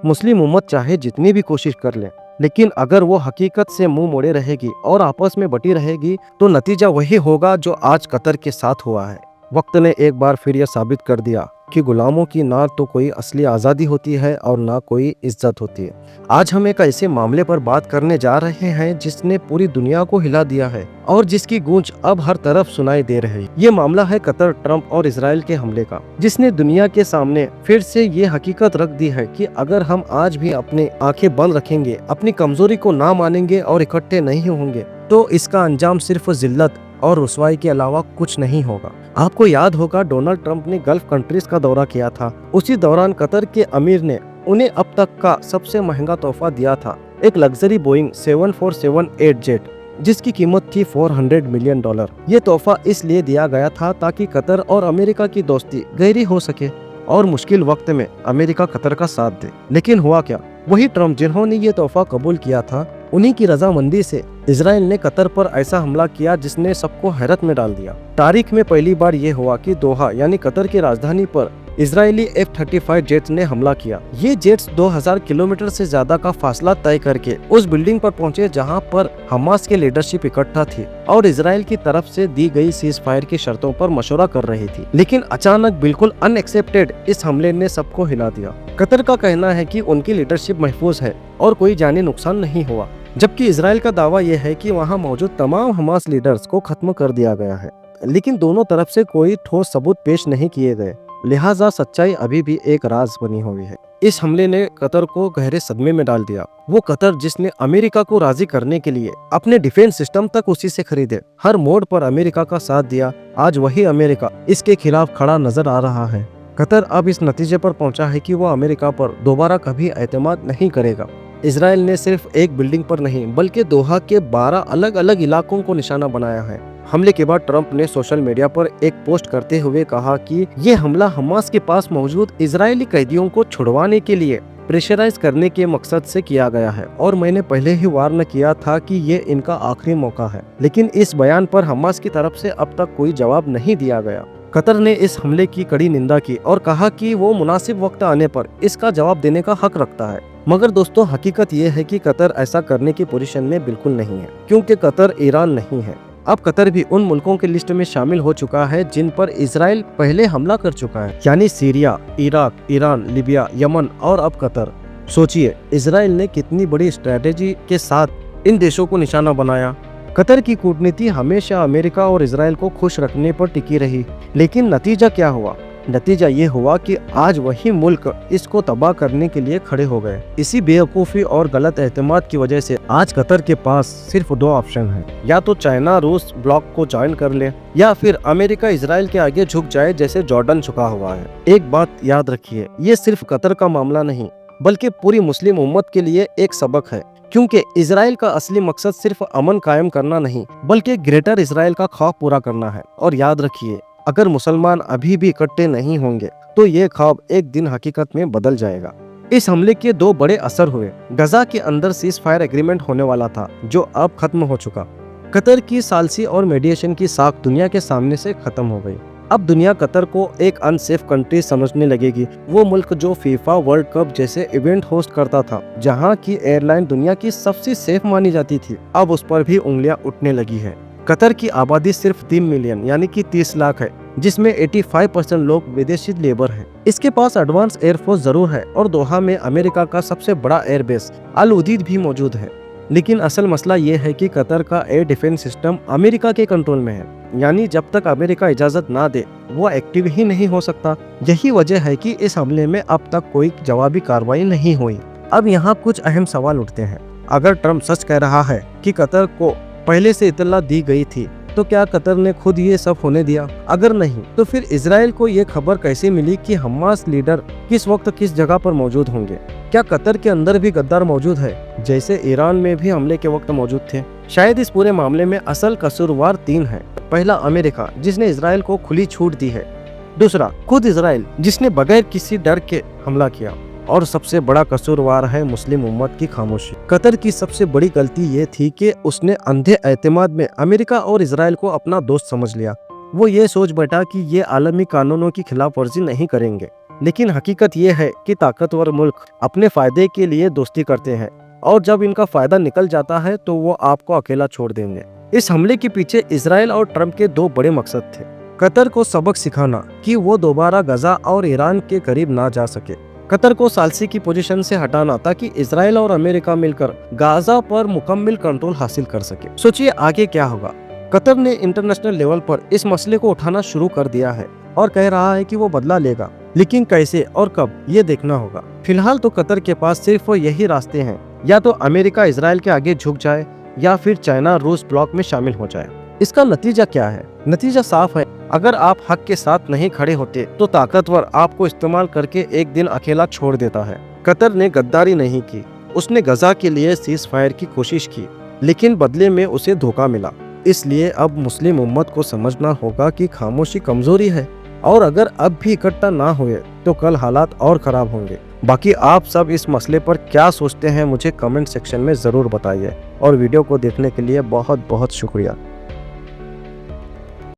मुस्लिम उम्मत चाहे जितनी भी कोशिश कर ले, लेकिन अगर वो हकीकत से मुंह मोड़े रहेगी और आपस में बटी रहेगी तो नतीजा वही होगा जो आज कतर के साथ हुआ है। वक्त ने एक बार फिर यह साबित कर दिया कि गुलामों की ना तो कोई असली आज़ादी होती है और ना कोई इज्जत होती है। आज हम एक ऐसे मामले पर बात करने जा रहे हैं जिसने पूरी दुनिया को हिला दिया है और जिसकी गूंज अब हर तरफ सुनाई दे रही है। ये मामला है कतर, ट्रंप और इजराइल के हमले का, जिसने दुनिया के सामने फिर से ये हकीकत रख दी है कि अगर हम आज भी अपनी आंखें बंद रखेंगे, अपनी कमजोरी को ना मानेंगे और इकट्ठे नहीं होंगे तो इसका अंजाम सिर्फ जिल्लत और रुसवाई के अलावा कुछ नहीं होगा। आपको याद होगा डोनाल्ड ट्रंप ने गल्फ कंट्रीज का दौरा किया था। उसी दौरान कतर के अमीर ने उन्हें अब तक का सबसे महंगा तोहफा दिया था, एक लग्जरी बोइंग 747-8 जेट जिसकी कीमत थी $400 मिलियन। ये तोहफा इसलिए दिया गया था ताकि कतर और अमेरिका की दोस्ती गहरी हो सके और मुश्किल वक्त में अमेरिका कतर का साथ दे। लेकिन हुआ क्या, वही ट्रंप जिन्होंने ये तोहफा कबूल किया था, उन्हीं की रजामंदी से इजराइल ने कतर पर ऐसा हमला किया जिसने सबको हैरत में डाल दिया। तारीख में पहली बार ये हुआ कि दोहा यानी कतर की राजधानी पर इजरायली F-35 जेट्स ने हमला किया। ये जेट्स 2000 किलोमीटर से ज्यादा का फासला तय करके उस बिल्डिंग पर पहुंचे जहां पर हमास के लीडरशिप इकट्ठा थी और इजराइल की तरफ से दी गई सीज फायर की शर्तों पर मशवरा कर रही थी। लेकिन अचानक बिल्कुल अनएक्सेप्टेड इस हमले ने सबको हिला दिया। कतर का कहना है कि उनकी लीडरशिप महफूज है और कोई जानी नुकसान नहीं हुआ, जबकि इजराइल का दावा यह है कि वहां मौजूद तमाम हमास लीडर्स को खत्म कर दिया गया है। लेकिन दोनों तरफ से कोई ठोस सबूत पेश नहीं किए गए, लिहाजा सच्चाई अभी भी एक राज बनी हुई है। इस हमले ने कतर को गहरे सदमे में डाल दिया। वो कतर जिसने अमेरिका को राजी करने के लिए अपने डिफेंस सिस्टम तक उसी से खरीदे, हर मोड़ पर अमेरिका का साथ दिया, आज वही अमेरिका इसके खिलाफ खड़ा नजर आ रहा है। कतर अब इस नतीजे पर पहुंचा है कि वो अमेरिका पर दोबारा कभी एतमाद नहीं करेगा। इजराइल ने सिर्फ एक बिल्डिंग पर नहीं बल्कि दोहा के 12 अलग अलग इलाकों को निशाना बनाया है। हमले के बाद ट्रंप ने सोशल मीडिया पर एक पोस्ट करते हुए कहा कि ये हमला हमास के पास मौजूद इजरायली कैदियों को छुड़वाने के लिए प्रेशराइज करने के मकसद से किया गया है और मैंने पहले ही वार्न किया था कि ये इनका आखिरी मौका है। लेकिन इस बयान पर हमास की तरफ से अब तक कोई जवाब नहीं दिया गया। कतर ने इस हमले की कड़ी निंदा की और कहा कि वो मुनासिब वक्त आने पर इसका जवाब देने का हक रखता है। मगर दोस्तों, हकीकत ये है कि कतर ऐसा करने की पोजीशन में बिल्कुल नहीं है, क्योंकि कतर ईरान नहीं है। अब कतर भी उन मुल्कों के लिस्ट में शामिल हो चुका है जिन पर इजराइल पहले हमला कर चुका है, यानी Syria, Iraq, Iran, Libya, Yemen और अब कतर। सोचिए, इजराइल ने कितनी बड़ी स्ट्रेटेजी के साथ इन देशों को निशाना बनाया। कतर की कूटनीति हमेशा अमेरिका और इजराइल को खुश रखने पर टिकी रही, लेकिन नतीजा क्या हुआ? नतीजा ये हुआ कि आज वही मुल्क इसको तबाह करने के लिए खड़े हो गए। इसी बेवकूफ़ी और गलत एहतमाद की वजह से आज कतर के पास सिर्फ 2 ऑप्शन हैं, या तो चाइना रूस ब्लॉक को ज्वाइन कर ले या फिर अमेरिका इजराइल के आगे झुक जाए जैसे जॉर्डन झुका हुआ है। एक बात याद रखिए, ये सिर्फ कतर का मामला नहीं बल्कि पूरी मुस्लिम उम्मत के लिए एक सबक है, क्योंकि इजराइल का असली मकसद सिर्फ अमन कायम करना नहीं बल्कि ग्रेटर इजराइल का ख्वाब पूरा करना है। और याद रखिए, अगर मुसलमान अभी भी इकट्ठे नहीं होंगे तो ये ख्वाब एक दिन हकीकत में बदल जाएगा। इस हमले के 2 बड़े असर हुए। गजा के अंदर सीज फायर एग्रीमेंट होने वाला था जो अब खत्म हो चुका। कतर की सालसी और मीडिएशन की साख दुनिया के सामने से खत्म हो गई। अब दुनिया कतर को एक अनसेफ कंट्री समझने लगेगी। वो मुल्क जो फीफा वर्ल्ड कप जैसे इवेंट होस्ट करता था, जहां की एयरलाइन दुनिया की सबसे सेफ मानी जाती थी, अब उस पर भी उंगलियां उठने लगी है। कतर की आबादी सिर्फ 3 मिलियन यानी कि 30 लाख है, जिसमें 85% लोग विदेशी लेबर हैं। इसके पास एडवांस एयरफोर्स जरूर है और दोहा में अमेरिका का सबसे बड़ा एयरबेस अल उदीद भी मौजूद है। लेकिन असल मसला ये है कि कतर का एयर डिफेंस सिस्टम अमेरिका के कंट्रोल में है, यानी जब तक अमेरिका इजाजत ना दे वो एक्टिव ही नहीं हो सकता। यही वजह है कि इस हमले में अब तक कोई जवाबी कार्रवाई नहीं हुई। अब यहाँ कुछ अहम सवाल उठते हैं। अगर ट्रंप सच कह रहा है कि कतर को पहले से इत्तला दी गई थी, तो क्या कतर ने खुद ये सब होने दिया? अगर नहीं, तो फिर इजराइल को ये खबर कैसे मिली कि हमास लीडर किस वक्त किस जगह पर मौजूद होंगे? क्या कतर के अंदर भी गद्दार मौजूद है, जैसे ईरान में भी हमले के वक्त मौजूद थे? शायद इस पूरे मामले में असल कसूरवार 3 है। पहला, अमेरिका जिसने इजराइल को खुली छूट दी है। दूसरा, खुद इजराइल जिसने बगैर किसी डर के हमला किया। और सबसे बड़ा कसूरवार है मुस्लिम उम्मत की खामोशी। कतर की सबसे बड़ी गलती ये थी कि उसने अंधे एतमाद में अमेरिका और इजराइल को अपना दोस्त समझ लिया। वो ये सोच बैठा कि ये आलमी कानूनों की खिलाफ वर्जी नहीं करेंगे, लेकिन हकीकत ये है कि ताकतवर मुल्क अपने फायदे के लिए दोस्ती करते हैं और जब इनका फायदा निकल जाता है तो वो आपको अकेला छोड़ देंगे। इस हमले के पीछे इजराइल और ट्रंप के दो बड़े मकसद थे। कतर को सबक सिखाना कि वो दोबारा गजा और ईरान के करीब ना जा सके। कतर को सालसी की पोजीशन से हटाना ताकि इजराइल और अमेरिका मिलकर गाजा पर मुकम्मल कंट्रोल हासिल कर सके। सोचिए आगे क्या होगा। कतर ने इंटरनेशनल लेवल पर इस मसले को उठाना शुरू कर दिया है और कह रहा है कि वो बदला लेगा, लेकिन कैसे और कब ये देखना होगा। फिलहाल तो कतर के पास सिर्फ यही रास्ते हैं, या तो अमेरिका इजराइल के आगे झुक जाए या फिर चाइना रूस ब्लॉक में शामिल हो जाए। इसका नतीजा क्या है? नतीजा साफ है। अगर आप हक के साथ नहीं खड़े होते तो ताकतवर आपको इस्तेमाल करके एक दिन अकेला छोड़ देता है। कतर ने गद्दारी नहीं की, उसने गजा के लिए सीज फायर की कोशिश की, लेकिन बदले में उसे धोखा मिला। इसलिए अब मुस्लिम उम्मत को समझना होगा कि खामोशी कमजोरी है और अगर अब भी इकट्ठा ना हुए तो कल हालात और खराब होंगे। बाकी आप सब इस मसले पर क्या सोचते हैं मुझे कमेंट सेक्शन में ज़रूर बताइए और वीडियो को देखने के लिए बहुत बहुत शुक्रिया।